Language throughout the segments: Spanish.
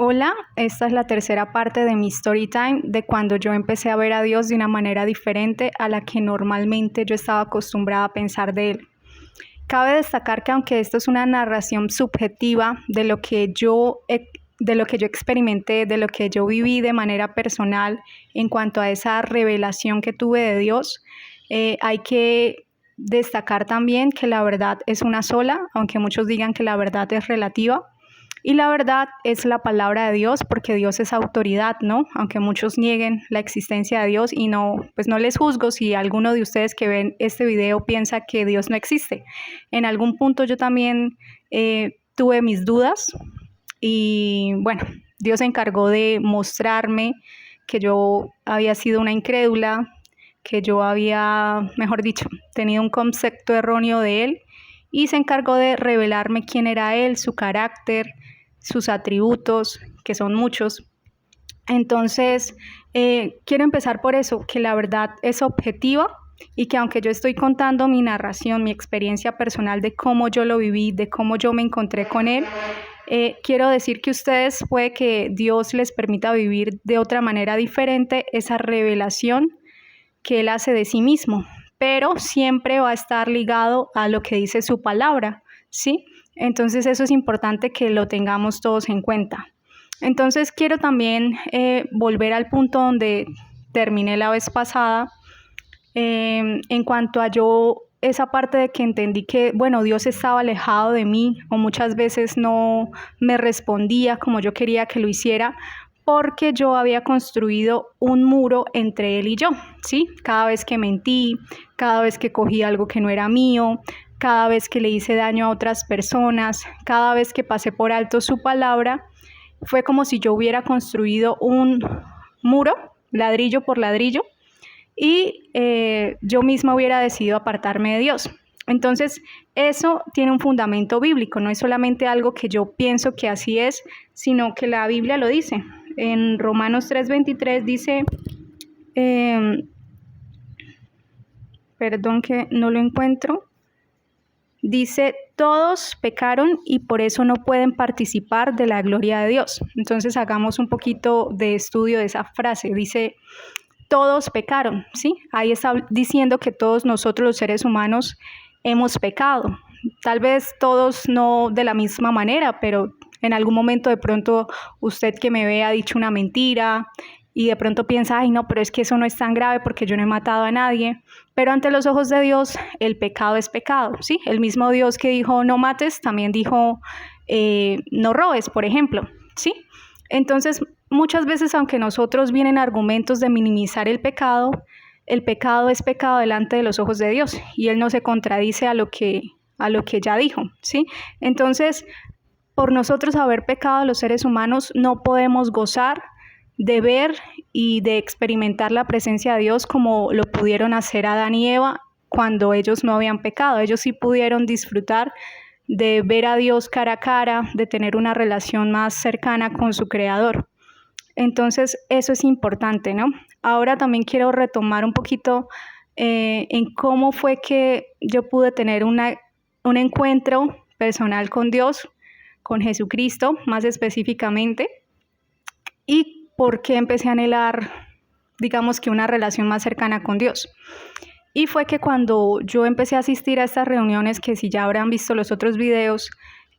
Hola, esta es la tercera parte de mi story time de cuando yo empecé a ver a Dios de una manera diferente a la que normalmente yo estaba acostumbrada a pensar de Él. Cabe destacar que aunque esto es una narración subjetiva de lo que yo experimenté, de lo que yo viví de manera personal en cuanto a esa revelación que tuve de Dios, hay que destacar también que la verdad es una sola, aunque muchos digan que la verdad es relativa. Y la verdad es la palabra de Dios, porque Dios es autoridad, ¿no? Aunque muchos nieguen la existencia de Dios y no, pues no les juzgo si alguno de ustedes que ven este video piensa que Dios no existe. En algún punto yo también tuve mis dudas y bueno, Dios se encargó de mostrarme que yo había sido una incrédula, que yo había, mejor dicho, tenido un concepto erróneo de Él y se encargó de revelarme quién era Él, su carácter, sus atributos, que son muchos. Entonces, quiero empezar por eso, que la verdad es objetiva y que aunque yo estoy contando mi narración, mi experiencia personal de cómo yo lo viví, de cómo yo me encontré con Él, quiero decir que ustedes puede que Dios les permita vivir de otra manera diferente esa revelación que Él hace de sí mismo, pero siempre va a estar ligado a lo que dice su palabra, ¿sí? Entonces eso es importante que lo tengamos todos en cuenta. Entonces quiero también volver al punto donde terminé la vez pasada, en cuanto a yo, esa parte de que entendí que, bueno, Dios estaba alejado de mí o muchas veces no me respondía como yo quería que lo hiciera, porque yo había construido un muro entre Él y yo, ¿sí? Cada vez que mentí, cada vez que cogí algo que no era mío, cada vez que le hice daño a otras personas, cada vez que pasé por alto su palabra, fue como si yo hubiera construido un muro, ladrillo por ladrillo, y yo misma hubiera decidido apartarme de Dios. Entonces, eso tiene un fundamento bíblico, no es solamente algo que yo pienso que así es, sino que la Biblia lo dice. En Romanos 3:23 dice, perdón que no lo encuentro, dice, todos pecaron y por eso no pueden participar de la gloria de Dios. Entonces, hagamos un poquito de estudio de esa frase. Dice, todos pecaron, ¿sí? Ahí está diciendo que todos nosotros los seres humanos hemos pecado. Tal vez todos no de la misma manera, pero en algún momento de pronto usted que me ve ha dicho una mentira y de pronto piensa, ay no, pero es que eso no es tan grave porque yo no he matado a nadie. Pero ante los ojos de Dios el pecado es pecado, ¿sí? El mismo Dios que dijo no mates, también dijo no robes, por ejemplo, ¿sí? Entonces, muchas veces, aunque nosotros vienen argumentos de minimizar el pecado es pecado delante de los ojos de Dios y Él no se contradice a lo que ya dijo, ¿sí? Entonces, por nosotros haber pecado los seres humanos, no podemos gozar de ver y de experimentar la presencia de Dios como lo pudieron hacer Adán y Eva cuando ellos no habían pecado. Ellos sí pudieron disfrutar de ver a Dios cara a cara, de tener una relación más cercana con su Creador. Entonces, eso es importante, ¿no? Ahora también quiero retomar un poquito en cómo fue que yo pude tener un encuentro personal con Dios, con Jesucristo, más específicamente, y por qué empecé a anhelar, digamos que una relación más cercana con Dios. Y fue que cuando yo empecé a asistir a estas reuniones, que si ya habrán visto los otros videos,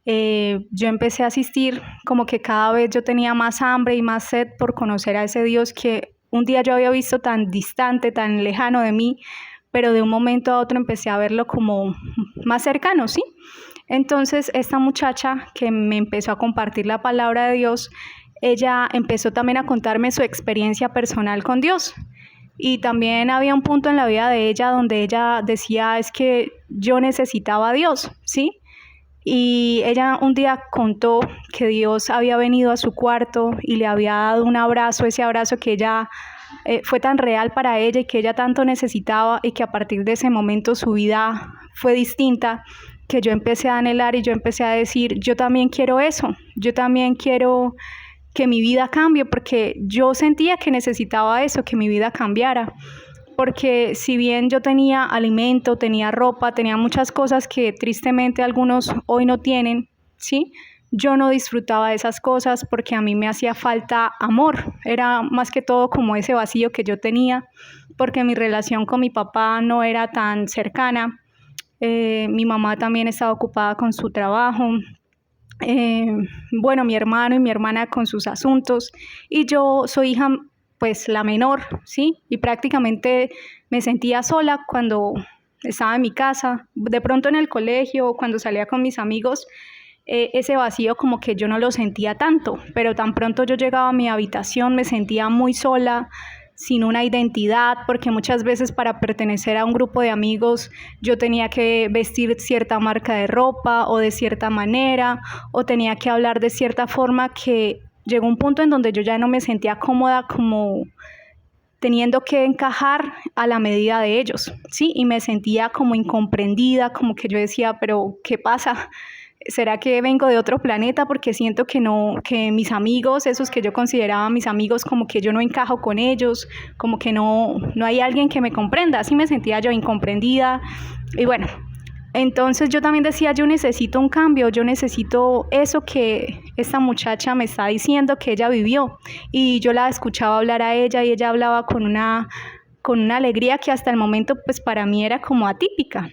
yo empecé a asistir como que cada vez yo tenía más hambre y más sed por conocer a ese Dios que un día yo había visto tan distante, tan lejano de mí, pero de un momento a otro empecé a verlo como más cercano, ¿sí? Entonces esta muchacha que me empezó a compartir la palabra de Dios, ella empezó también a contarme su experiencia personal con Dios. Y también había un punto en la vida de ella donde ella decía, es que yo necesitaba a Dios, ¿sí? Y ella un día contó que Dios había venido a su cuarto y le había dado un abrazo, ese abrazo que ella fue tan real para ella y que ella tanto necesitaba, y que a partir de ese momento su vida fue distinta, que yo empecé a anhelar y yo empecé a decir, yo también quiero eso, yo también quiero que mi vida cambie, porque yo sentía que necesitaba eso, que mi vida cambiara. Porque si bien yo tenía alimento, tenía ropa, tenía muchas cosas que tristemente algunos hoy no tienen, ¿sí? yo no disfrutaba de esas cosas porque a mí me hacía falta amor. Era más que todo como ese vacío que yo tenía, porque mi relación con mi papá no era tan cercana. Mi mamá también estaba ocupada con su trabajo. Bueno, mi hermano y mi hermana con sus asuntos, y yo soy hija, pues la menor, ¿sí? Y prácticamente me sentía sola cuando estaba en mi casa. De pronto en el colegio, cuando salía con mis amigos, ese vacío como que yo no lo sentía tanto, pero tan pronto yo llegaba a mi habitación me sentía muy sola, sin una identidad, porque muchas veces para pertenecer a un grupo de amigos yo tenía que vestir cierta marca de ropa o de cierta manera, o tenía que hablar de cierta forma, que llegó un punto en donde yo ya no me sentía cómoda como teniendo que encajar a la medida de ellos, ¿sí? Y me sentía como incomprendida, como que yo decía, pero ¿qué pasa? ¿Será que vengo de otro planeta? Porque siento que no, que mis amigos, esos que yo consideraba mis amigos, como que yo no encajo con ellos, como que no hay alguien que me comprenda. Así me sentía yo, incomprendida. Y bueno, entonces yo también decía, yo necesito un cambio, yo necesito eso que esta muchacha me está diciendo que ella vivió. Y yo la escuchaba hablar a ella y ella hablaba con una alegría que hasta el momento pues para mí era como atípica.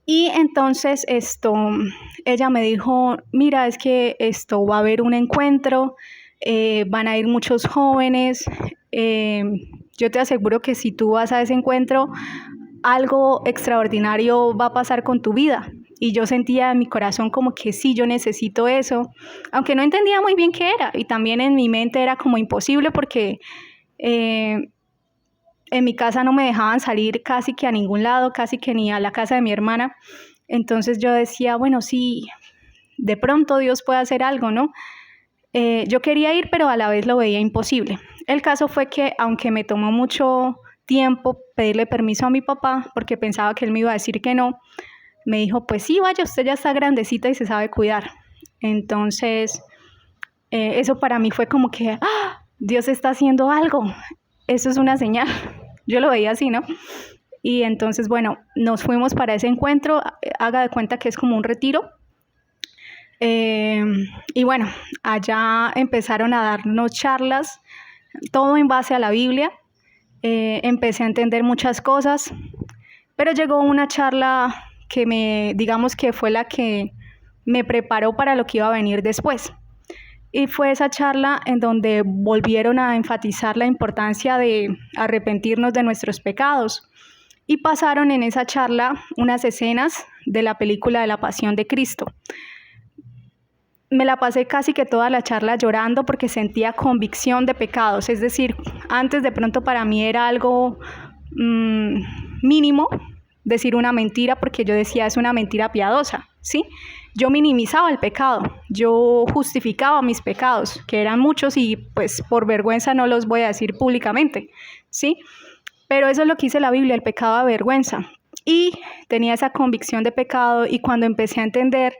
Y entonces ella me dijo, mira, es que va a haber un encuentro, van a ir muchos jóvenes, yo te aseguro que si tú vas a ese encuentro, algo extraordinario va a pasar con tu vida. Y yo sentía en mi corazón como que sí, yo necesito eso, aunque no entendía muy bien qué era, y también en mi mente era como imposible porque en mi casa no me dejaban salir casi que a ningún lado, casi que ni a la casa de mi hermana. Entonces yo decía, bueno, sí, de pronto Dios puede hacer algo, ¿no? Yo quería ir, pero a la vez lo veía imposible. El caso fue que, aunque me tomó mucho tiempo pedirle permiso a mi papá, porque pensaba que él me iba a decir que no, me dijo, pues sí, vaya, usted ya está grandecita y se sabe cuidar. Entonces, eso para mí fue como que, ¡ah! Dios está haciendo algo. Eso es una señal. Yo lo veía así, ¿no? Y entonces, bueno, nos fuimos para ese encuentro. Haga de cuenta que es como un retiro. Y bueno, allá empezaron a darnos charlas, todo en base a la Biblia. Empecé a entender muchas cosas, pero llegó una charla que digamos que fue la que me preparó para lo que iba a venir después. Y fue esa charla en donde volvieron a enfatizar la importancia de arrepentirnos de nuestros pecados. Y pasaron en esa charla unas escenas de la película de la Pasión de Cristo. Me la pasé casi que toda la charla llorando porque sentía convicción de pecados. Es decir, antes de pronto para mí era algo mínimo decir una mentira, porque yo decía, es una mentira piadosa, ¿sí? Yo minimizaba el pecado, yo justificaba mis pecados, que eran muchos y pues por vergüenza no los voy a decir públicamente, ¿sí? Pero eso es lo que dice la Biblia, el pecado avergüenza. Y tenía esa convicción de pecado, y cuando empecé a entender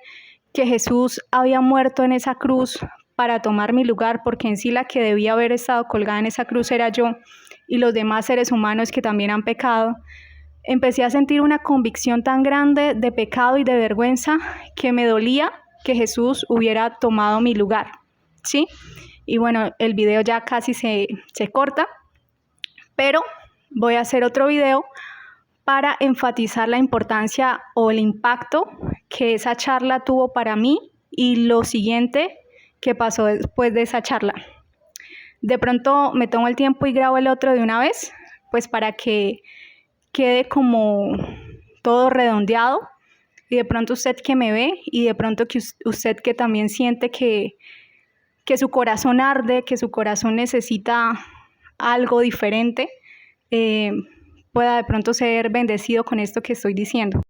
que Jesús había muerto en esa cruz para tomar mi lugar, porque en sí la que debía haber estado colgada en esa cruz era yo y los demás seres humanos que también han pecado, empecé a sentir una convicción tan grande de pecado y de vergüenza que me dolía que Jesús hubiera tomado mi lugar, ¿sí? Y bueno, el video ya casi se corta, pero voy a hacer otro video para enfatizar la importancia o el impacto que esa charla tuvo para mí y lo siguiente que pasó después de esa charla. De pronto me tomo el tiempo y grabo el otro de una vez, pues para que quede como todo redondeado, y de pronto usted que me ve y de pronto que usted que también siente que su corazón arde, que su corazón necesita algo diferente, pueda de pronto ser bendecido con esto que estoy diciendo.